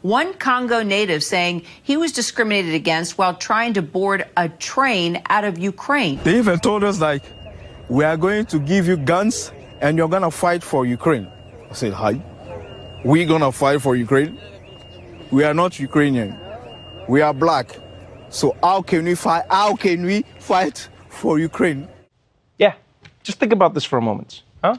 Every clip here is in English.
One Congo native saying he was discriminated against while trying to board a train out of Ukraine. They even told us, like, we are going to give you guns and you're going to fight for Ukraine. I said, hi, we're going to fight for Ukraine? We are not Ukrainian. We are black. So how can we fight? How can we fight for Ukraine? Yeah, just think about this for a moment, huh?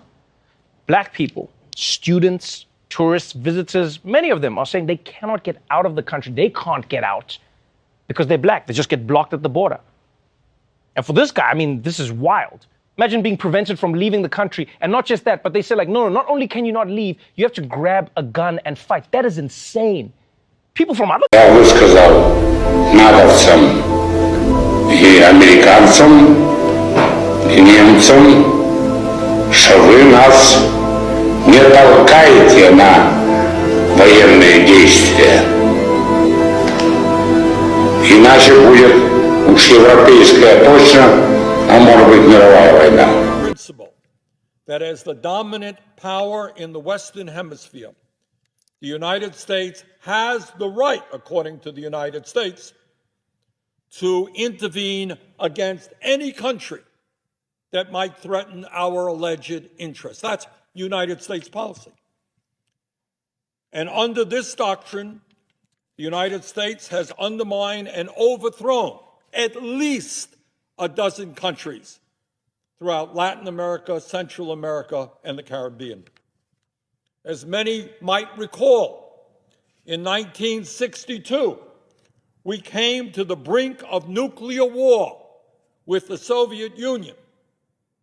Black people, students, tourists, visitors, many of them are saying they cannot get out of the country. They can't get out because they're black. They just get blocked at the border. And for this guy, I mean, this is wild. Imagine being prevented from leaving the country. And not just that, but they say, like, no, not only can you not leave, you have to grab a gun and fight. That is insane. People from other... Я высказал натовцам и американцам, и немцам, что вы нас не толкаете на военные действия. Иначе будет уж европейская точно, а может быть мировая война. Principle that as the dominant power in the Western Hemisphere, the United States has the right, according to the United States, to intervene against any country that might threaten our alleged interests. That's United States policy. And under this doctrine, the United States has undermined and overthrown at least a dozen countries throughout Latin America, Central America, and the Caribbean. As many might recall, in 1962, we came to the brink of nuclear war with the Soviet Union.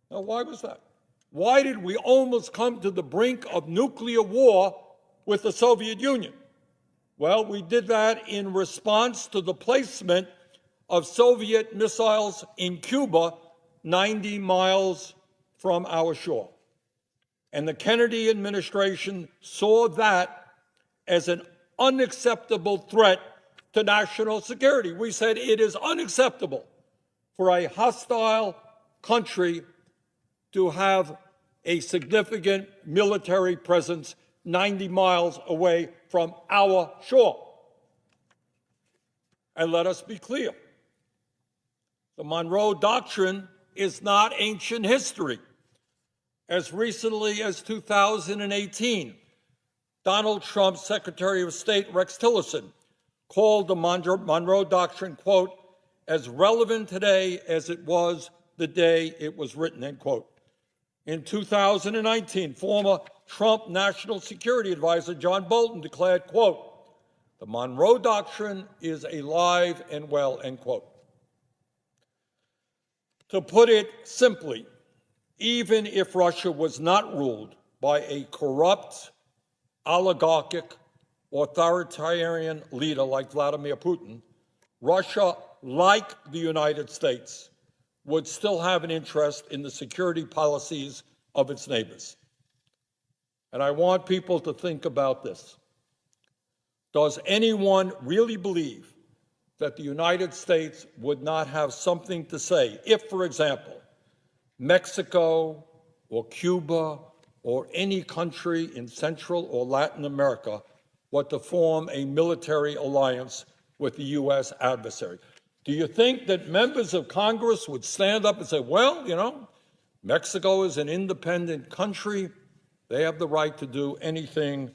Now, why was that? Why did we almost come to the brink of nuclear war with the Soviet Union? Well, we did that in response to the placement of Soviet missiles in Cuba, 90 miles from our shore. And the Kennedy administration saw that as an unacceptable threat to national security. We said it is unacceptable for a hostile country to have a significant military presence 90 miles away from our shore. And let us be clear, the Monroe Doctrine is not ancient history. As recently as 2018, Donald Trump's Secretary of State, Rex Tillerson, called the Monroe Doctrine, quote, as relevant today as it was the day it was written, end quote. In 2019, former Trump National Security Advisor John Bolton declared, quote, the Monroe Doctrine is alive and well, end quote. To put it simply, even if Russia was not ruled by a corrupt, oligarchic, authoritarian leader like Vladimir Putin, Russia, like the United States, would still have an interest in the security policies of its neighbors. And I want people to think about this. Does anyone really believe that the United States would not have something to say if, for example, Mexico or Cuba or any country in Central or Latin America were to form a military alliance with the U.S. adversary? Do you think that members of Congress would stand up and say, well, you know, Mexico is an independent country. They have the right to do anything